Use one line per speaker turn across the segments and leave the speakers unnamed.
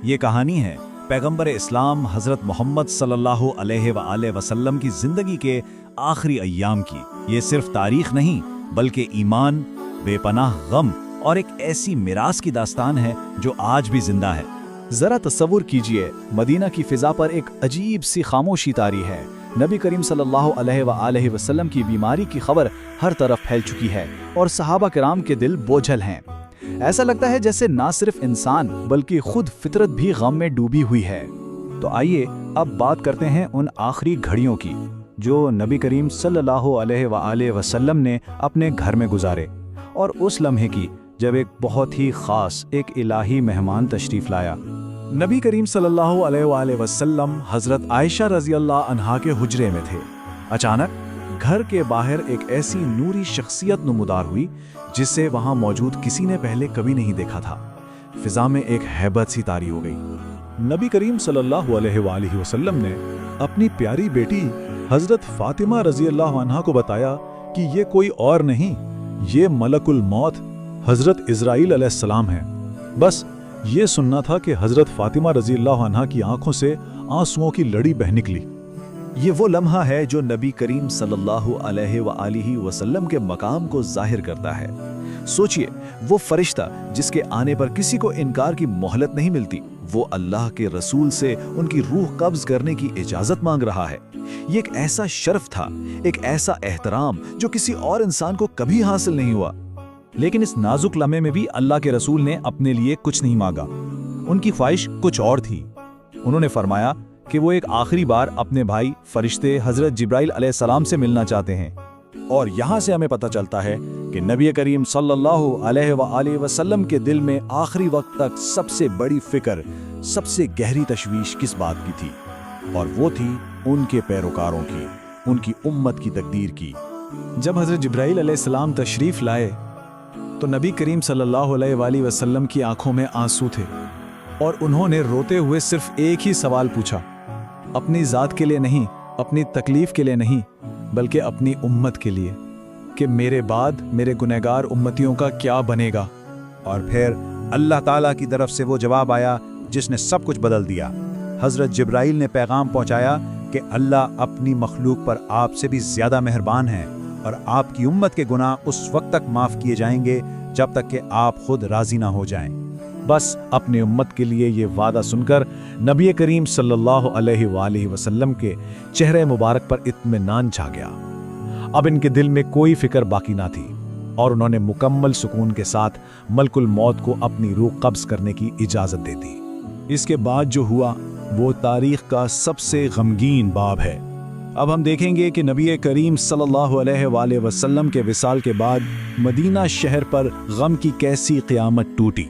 ये कहानी है पैगंबर इस्लाम हज़रत मोहम्मद सल्लल्लाहु अलैहि वआलैहि वसल्लम की ज़िंदगी के आखिरी अय्याम की। ये सिर्फ तारीख नहीं बल्कि ईमान, बेपनाह गम और एक ऐसी मिरास की दास्तान है जो आज भी जिंदा है।
जरा तस्वुर कीजिए, मदीना की फिजा पर एक अजीब सी खामोशी तारी है। नबी करीम सल्लल्लाहु अलैहि वसल्लम की बीमारी की खबर हर तरफ फैल चुकी है और सहाबा किराम के दिल बोझल हैं। ऐसा लगता है जैसे ना सिर्फ इंसान बल्कि खुद फितरत भी गम में डूबी हुई है। तो आइए अब बात करते हैं उन आखिरी घड़ियों की जो नबी करीम सल्लल्लाहु अलैहि वसल्लम ने अपने घर में गुजारे, और उस लम्हे की जब एक बहुत ही खास, एक इलाही मेहमान तशरीफ लाया। नबी करीम सल्लल्लाहु अलैहि वसल्लम हजरत आयशा रजी अल्लाह अन्हा के हुजरे में थे। अचानक घर के बाहर एक ऐसी नूरी शख्सियत नुमुदार हुई जिसे वहां मौजूद किसी ने पहले कभी नहीं देखा था। फिजा में एक हैबत सी तारी हो गई। नबी करीम सल्लल्लाहु अलैहि वसल्लम ने अपनी प्यारी बेटी हजरत फातिमा रजी अल्लाह अन्हा को बताया कि ये कोई और नहीं, ये मलकुल मौत हजरत इज़राइल अलैहिस्सलाम है। बस ये सुनना था कि हजरत फातिमा रजी अल्लाह अन्हा की आंखों से आंसुओं की लड़ी बह निकली।
ये वो लम्हा है जो नबी करीम सल्लल्लाहु अलैहि वसल्लम के मकाम को जाहिर करता है। सोचिए, वो फरिश्ता जिसके आने पर किसी को इनकार की मोहलत नहीं मिलती, वो अल्लाह के रसूल से उनकी रूह कब्ज करने की इजाजत मांग रहा है। ये एक ऐसा शर्फ था, एक ऐसा एहतराम जो किसी और इंसान को कभी हासिल नहीं हुआ। लेकिन इस नाजुक लम्हे में भी अल्लाह के रसूल ने अपने लिए कुछ नहीं मांगा। उनकी ख्वाहिश कुछ और थी। उन्होंने फरमाया कि वो एक आखिरी बार अपने भाई फरिश्ते हजरत जिब्राइल अलैहिस्सलाम से मिलना चाहते हैं। और यहाँ से हमें पता चलता है कि नबी करीम सल्लल्लाहु अलैहि वसल्लम के दिल में आखिरी वक्त तक सबसे बड़ी फिक्र, सबसे गहरी तशवीश किस बात की थी, और वो थी उनके पैरोकारों की, उनकी उम्मत की तकदीर की। जब हजरत जिब्राइल अलैहिस्सलाम तशरीफ लाए तो नबी करीम सल्लल्लाहु अलैहि वसल्लम की आंखों में आंसू थे और उन्होंने रोते हुए सिर्फ एक ही सवाल पूछा, अपनी ज़ात के लिए नहीं, अपनी तकलीफ के लिए नहीं, बल्कि अपनी उम्मत के लिए, कि मेरे बाद मेरे गुनहगार उम्मतियों का क्या बनेगा। और फिर अल्लाह ताला की तरफ से वो जवाब आया जिसने सब कुछ बदल दिया। हजरत जिब्राइल ने पैगाम पहुंचाया कि अल्लाह अपनी मखलूक पर आपसे भी ज्यादा मेहरबान है और आपकी उम्मत के गुनाह उस वक्त तक माफ किए जाएंगे जब तक कि आप खुद राजी ना हो जाएं।
बस अपनी उम्मत के लिए ये वादा सुनकर नबी करीम सल्लल्लाहु अलैहि वसल्लम के चेहरे मुबारक पर इत्मीनान छा गया। अब इनके दिल में कोई फिक्र बाकी ना थी और उन्होंने मुकम्मल सुकून के साथ मलकुल मौत को अपनी रूह कब्ज करने की इजाजत दे दी। इसके बाद जो हुआ वो तारीख का सबसे गमगीन बाब है। अब हम देखेंगे कि नबी करीम सल्लल्लाहु अलैहि वसल्लम के विसाल के बाद मदीना शहर पर गम की कैसी क़यामत टूटी।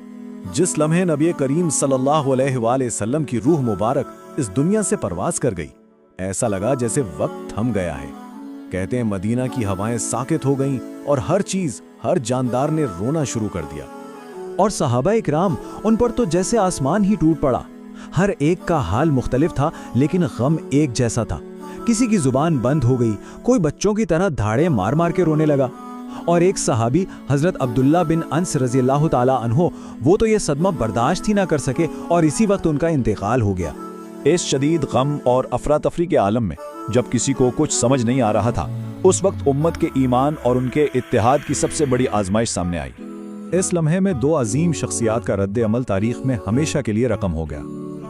जिस लम्हे नबी करीम सल्लल्लाहु अलैहि वसल्लम की रूह मुबारक इस दुनिया से परवाज कर गई, ऐसा लगा जैसे वक्त थम गया है। कहते हैं मदीना की हवाएं साकित हो गईं और हर चीज, हर जानदार ने रोना शुरू कर दिया। और सहाबा इकराम, उन पर तो जैसे आसमान ही टूट पड़ा। हर एक का हाल मुख्तलिफ था लेकिन गम एक जैसा था। किसी की जुबान बंद हो गई, कोई बच्चों की तरह धाड़े मार मार के रोने लगा, और एक सहाबी हजरत अब्दुल्ला बिन अंस रजी अल्लाह ताला अन्हो, वो तो ये सदमा बर्दाश्त ही ना कर सके और इसी वक्त उनका इंतकाल हो गया।
इस शदीद गम और अफरा तफरी के आलम में जब किसी को कुछ समझ नहीं आ रहा था, उस वक्त उम्मत के ईमान और उनके इत्तेहाद की सबसे बड़ी आजमाइश सामने आई। इस लम्हे में दो अजीम शख्सियात का रद्द अमल तारीख में हमेशा के लिए रकम हो गया।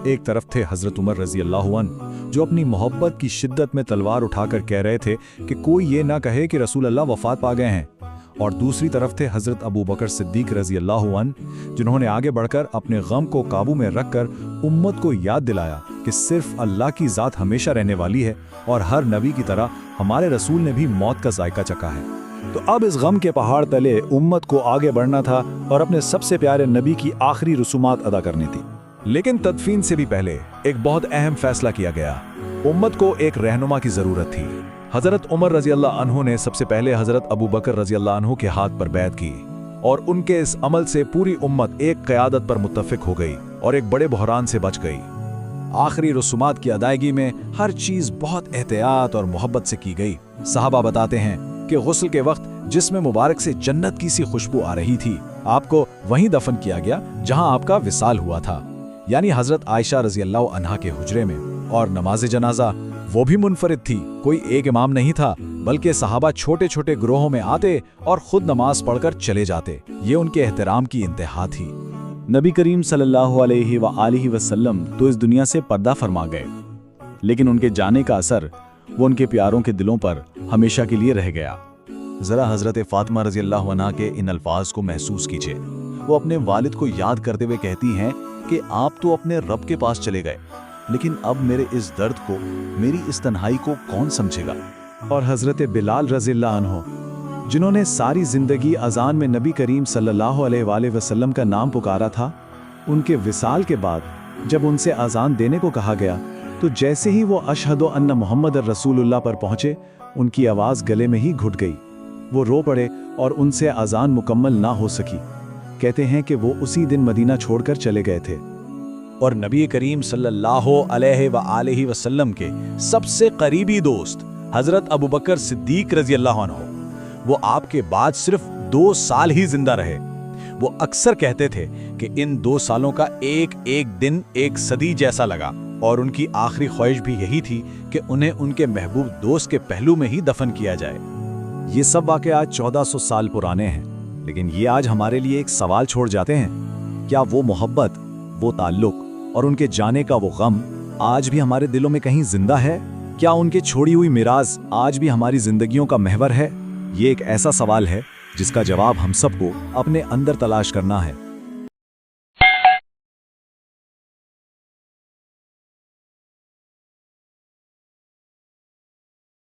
एक तरफ थे हजरत उमर रजी अल्लाह अन्हु, जो अपनी मोहब्बत की शिद्दत में तलवार उठाकर कह रहे थे कि कोई ये ना कहे कि रसूल अल्लाह वफात पा गए हैं। और दूसरी तरफ थे हजरत अबू बकर सिद्दीक रजी अल्लाह अन्हु, जिन्होंने आगे बढ़कर अपने गम को काबू में रखकर उम्मत को याद दिलाया कि सिर्फ अल्लाह की ज़ात हमेशा रहने वाली है और हर नबी की तरह हमारे रसूल ने भी मौत का जायका चखा है। तो अब इस गम के पहाड़ तले उम्मत को आगे बढ़ना था और अपने सबसे प्यारे नबी की आखिरी रसूमात अदा करनी थी। लेकिन तदफीन से भी पहले एक बहुत अहम फैसला किया गया। उम्मत को एक रहनुमा की जरूरत थी। हजरत उमर रजी अल्लाह अन्हु ने सबसे पहले हजरत अबू बकर रजी अल्लाह अन्हु के हाथ पर बैत की और उनके इस अमल से पूरी उम्मत एक क़यादत पर मुत्तफिक हो गई और एक बड़े बहरान से बच गई। आखिरी रसूमात की अदायगी में हर चीज बहुत एहतियात और मोहब्बत से की गई। साहबा बताते हैं कि गुस्ल के वक्त जिस्म मुबारक से जन्नत की सी खुशबू आ रही थी। आपको वहीं दफन किया गया जहां आपका विसाल हुआ था।
यानी हजरत आयशा रजी अल्लाह अन्हा के हुजरे में। और नमाज जनाजा वो भी मुनफरिद थी, कोई एक इमाम नहीं था, बल्कि सहाबा छोटे छोटे ग्रोहों में आते और खुद नमाज पढ़कर चले जाते। ये उनके एहतराम की इंतहा थी। नबी करीम सल्लल्लाहु अलैहि वसल्लम तो इस दुनिया से पर्दा फरमा गए, लेकिन उनके जाने का असर वो उनके प्यारों के दिलों पर हमेशा के लिए रह गया।
जरा हजरत फातिमा रजी अल्लाह अन्हा के इन अल्फाज को महसूस कीजिए। वो अपने वालिद को याद करते हुए कहती हैं कि आप तो अपने रब के पास चले गए, लेकिन अब मेरे इस दर्द को, मेरी इस तन्हाई को कौन समझेगा।
और हजरत बिलाल रजी अल्लाह अन्हु, जिन्होंने सारी जिंदगी अजान में नबी करीम सल्लल्लाहु अलैहि वसल्लम का नाम पुकारा था, उनके विसाल के बाद जब उनसे अजान देने को कहा गया तो जैसे ही वो अशहदु अन्ना मुहम्मद रसूलुल्लाह पर पहुंचे, उनकी आवाज़ गले में ही घुट गई। वो रो पड़े और उनसे अजान मुकम्मल ना हो सकी। कहते हैं कि वो उसी दिन मदीना छोड़कर चले गए थे।
और नबी करीम सल्लल्लाहु अलैहि वसल्लम के सबसे करीबी दोस्त हजरत अबू बकर सिद्दीक रजी अल्लाह अन्हु, वो आपके बाद सिर्फ 2 साल ही जिंदा रहे। वो अक्सर कहते थे कि इन 2 सालों का एक एक दिन एक सदी जैसा लगा, और उनकी आखिरी ख्वाहिश भी यही थी कि उन्हें उनके महबूब दोस्त के पहलू में ही दफन किया जाए।
ये सब वाक़यात 1400 साल पुराने हैं, लेकिन ये आज हमारे लिए एक सवाल छोड़ जाते हैं। क्या वो मोहब्बत, वो ताल्लुक और उनके जाने का वो गम आज भी हमारे दिलों में कहीं जिंदा है? क्या उनके छोड़ी हुई मिराज आज भी हमारी जिंदगियों का महवर है? ये एक ऐसा सवाल है जिसका जवाब हम सबको अपने अंदर तलाश करना है।